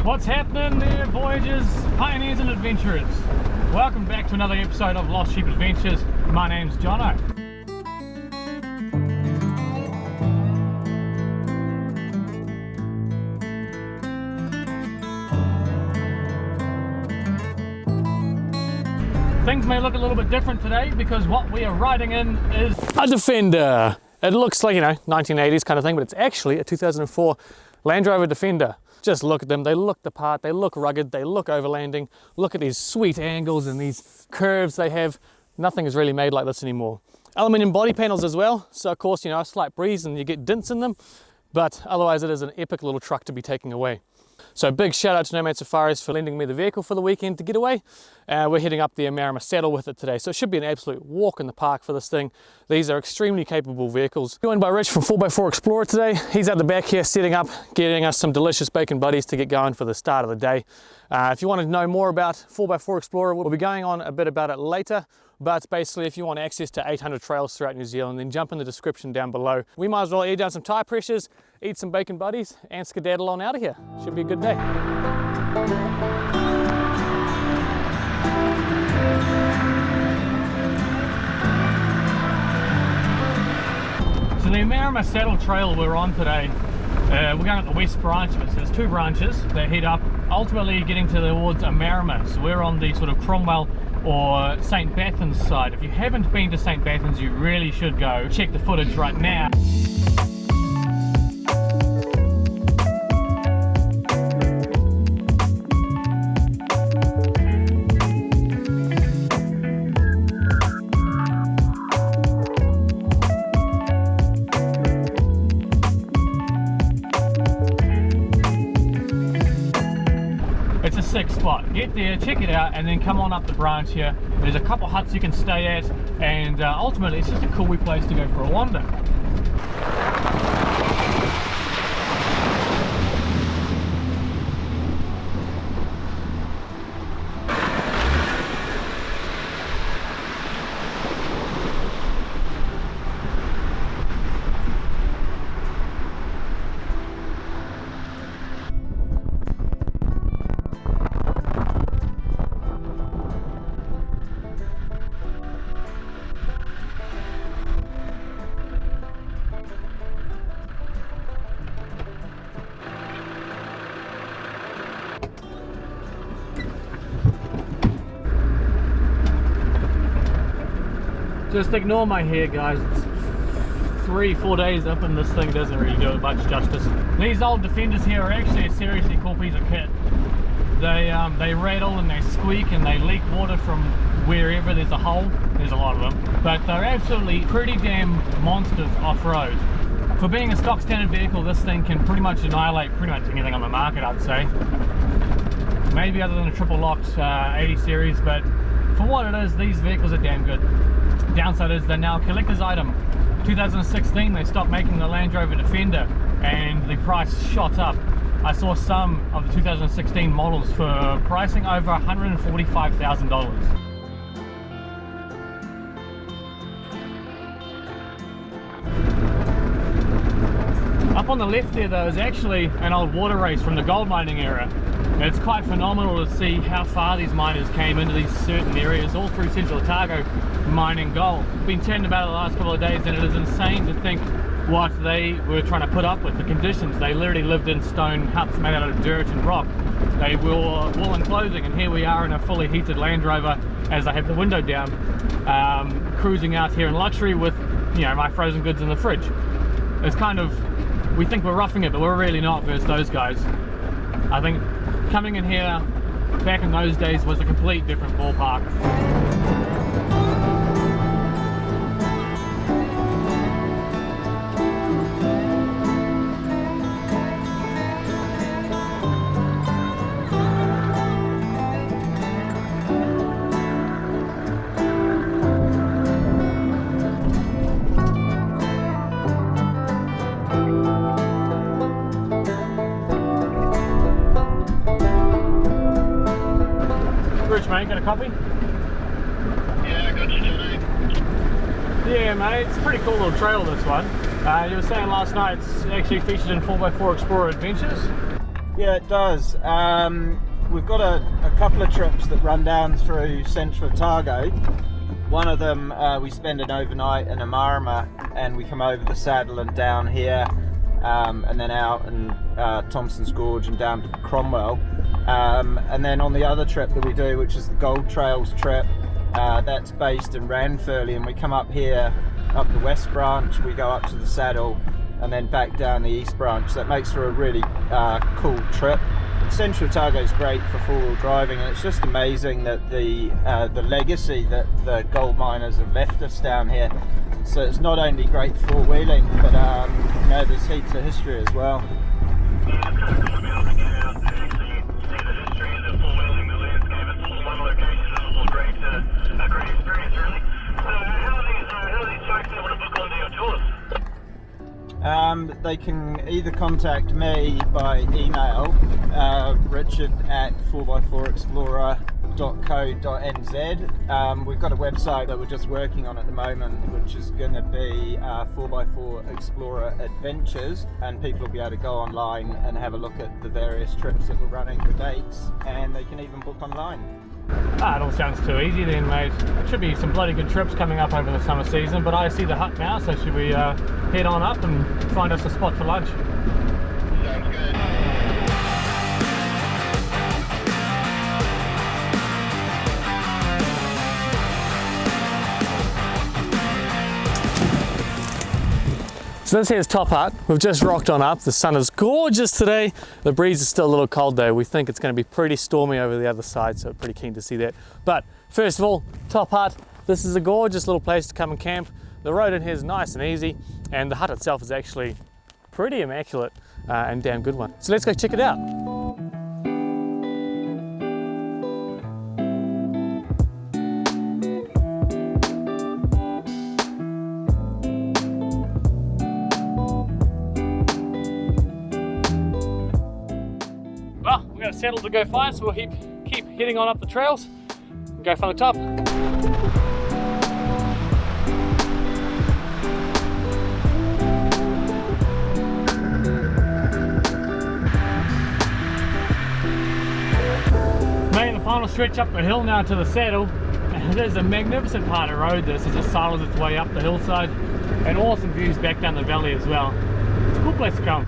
What's happening there, voyagers, pioneers and adventurers? Welcome back to another episode of Lost Sheep Adventures. My name's Jono. Things may look a little bit different today because what we are riding in is a Defender. It looks like, 1980s kind of thing, but it's actually a 2004 Land Rover Defender. Just look at them, they look the part, they look rugged, they look overlanding. Look at these sweet angles and these curves they have. Nothing is really made like this anymore. Aluminium body panels as well, so of course, a slight breeze and you get dents in them, but otherwise it is an epic little truck to be taking away. So big shout out to Nomad Safaris for lending me the vehicle for the weekend to get away. We're heading up the Omarama Saddle with it today, so it should be an absolute walk in the park for this thing. These are extremely capable vehicles. Joined by Rich from 4x4 Explorer today. He's at the back here setting up, getting us some delicious bacon buddies to get going for the start of the day. If you want to know more about 4x4 Explorer, we'll be going on a bit about it later. But basically, if you want access to 800 trails throughout New Zealand, then jump in the description down below. We might as well air down some tire pressures, eat some bacon buddies, and skedaddle on out of here. Should be a good day. So the Omarama Saddle trail we're on today, we're going up the west branch of it. So there's two branches that head up, ultimately getting towards Omarama. So we're on the sort of Cromwell or St. Bathans side. If you haven't been to St. Bathans, you really should go. Check the footage right now. It's a sick spot. Get there, check it out, and then come on up the branch here. There's a couple huts you can stay at, and ultimately it's just a cool wee place to go for a wander. Just ignore my hair, guys. It's 3-4 days up and this thing doesn't really do it much justice. These old Defenders here are actually a seriously cool piece of kit. They rattle and they squeak and they leak water from wherever there's a hole. There's a lot of them. But they're absolutely pretty damn monsters off-road. For being a stock standard vehicle, this thing can pretty much annihilate pretty much anything on the market, I'd say. Maybe other than a triple locked 80 series, but for what it is, these vehicles are damn good. Downside is they're now a collector's item. 2016 they stopped making the Land Rover Defender and the price shot up. I saw some of the 2016 models for pricing over $145,000. Up on the left there though is actually an old water race from the gold mining era. It's quite phenomenal to see how far these miners came into these certain areas all through central Otago mining gold. Been chatting about it the last couple of days and it is insane to think what they were trying to put up with, the conditions. They literally lived in stone huts made out of dirt and rock. They wore woolen clothing, and here we are in a fully heated Land Rover as I have the window down, cruising out here in luxury with my frozen goods in the fridge. It's kind of, we think we're roughing it, but we're really not versus those guys. I think coming in here back in those days was a complete different ballpark. Mate, got a copy? Yeah, I got you, Johnny. Yeah, mate, it's a pretty cool little trail, this one. You were saying last night it's actually featured in 4x4 Explorer Adventures? Yeah, it does. We've got a couple of trips that run down through central Otago. One of them we spend an overnight in Omarama, and we come over the saddle and down here, and then out in Thompson's Gorge and down to Cromwell. And then on the other trip that we do, which is the Gold Trails trip, that's based in Ranfurly, and we come up here, up the West Branch, we go up to the saddle, and then back down the East Branch. So that makes for a really cool trip. Central Otago is great for four-wheel driving, and it's just amazing that the legacy that the gold miners have left us down here. So it's not only great four-wheeling, but you know, there's heaps of history as well. They can either contact me by email, Richard at 4x4explorer.co.nz. We've got a website that we're just working on at the moment, which is going to be 4x4 Explorer Adventures, and people will be able to go online and have a look at the various trips that we're running, the dates, and they can even book online. It all sounds too easy then, mate. There should be some bloody good trips coming up over the summer season, but I see the hut now, so should we head on up and find us a spot for lunch? Sounds good. So this here's Top Hut. We've just rocked on up. The sun is gorgeous today. The breeze is still a little cold though. We think it's going to be pretty stormy over the other side, so pretty keen to see that. But first of all, Top Hut. This is a gorgeous little place to come and camp. The road in here is nice and easy, and the hut itself is actually pretty immaculate and damn good one. So let's go check it out. Well, we got a saddle to go find, so we'll keep heading on up the trails and go find the top. Making the final stretch up the hill now to the saddle, and there's a magnificent part of road this as it saddles its way up the hillside, and awesome views back down the valley as well. It's a cool place to come.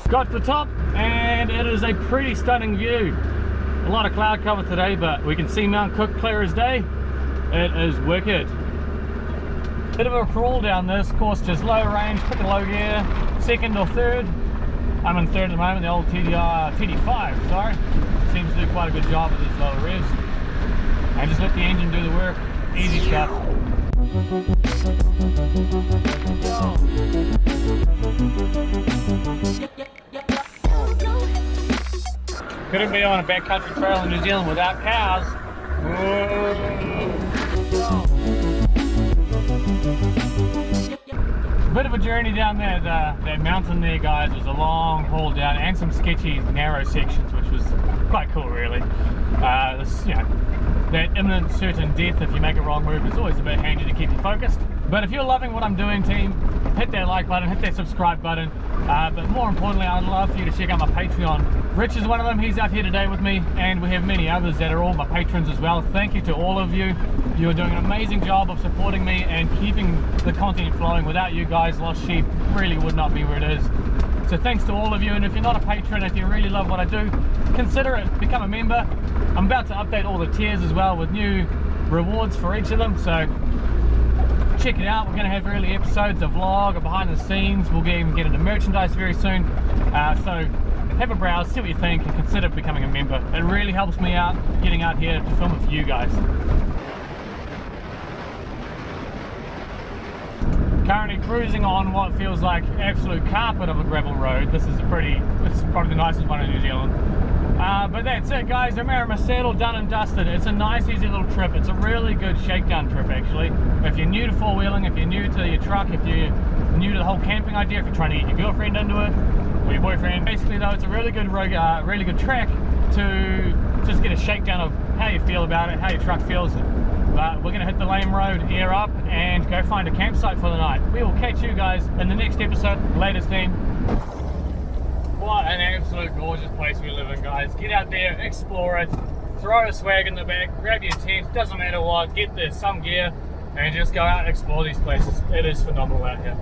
Got to the top, and it is a pretty stunning view. A lot of cloud cover today, but we can see Mount Cook clear as day. It is wicked. Bit of a crawl down this course, just low range, pick a low gear, second or third. I'm in third at the moment, the old TD5, sorry. Seems to do quite a good job with these lower revs. And just let the engine do the work, easy stuff. Couldn't be on a backcountry trail in New Zealand without cows. Bit of a journey down there, that mountain there, guys. It was a long haul down and some sketchy, narrow sections, which was quite cool, really. You know, that imminent certain death if you make a wrong move is always a bit handy to keep you focused. But if you're loving what I'm doing, team, hit that like button, hit that subscribe button. But more importantly, I'd love for you to check out my Patreon. Rich is one of them. He's out here today with me, and we have many others that are all my patrons as well. Thank you to all of you. You're doing an amazing job of supporting me and keeping the content flowing. Without you guys, Lost Sheep really would not be where it is. So thanks to all of you, and if you're not a patron, if you really love what I do, consider it, become a member. I'm about to update all the tiers as well with new rewards for each of them, so check it out. We're going to have early episodes, a vlog, a behind the scenes. We'll even get into merchandise very soon. So have a browse, see what you think, and consider becoming a member. It really helps me out getting out here to film it for you guys. Currently cruising on what feels like absolute carpet of a gravel road. This is it's probably the nicest one in New Zealand. But that's it, guys. Omarama Saddle done and dusted. It's a nice, easy little trip. It's a really good shakedown trip, actually. If you're new to four-wheeling, if you're new to your truck, if you're new to the whole camping idea, if you're trying to get your girlfriend into it, or your boyfriend. Basically, though, it's a really good track to just get a shakedown of how you feel about it, how your truck feels. But we're going to hit the lame road, air up, and go find a campsite for the night. We will catch you guys in the next episode. Latest team. What an absolute gorgeous place we live in, guys. Get out there, explore it, throw a swag in the back, grab your tent, doesn't matter what, get some gear, and just go out and explore these places. It is phenomenal out here.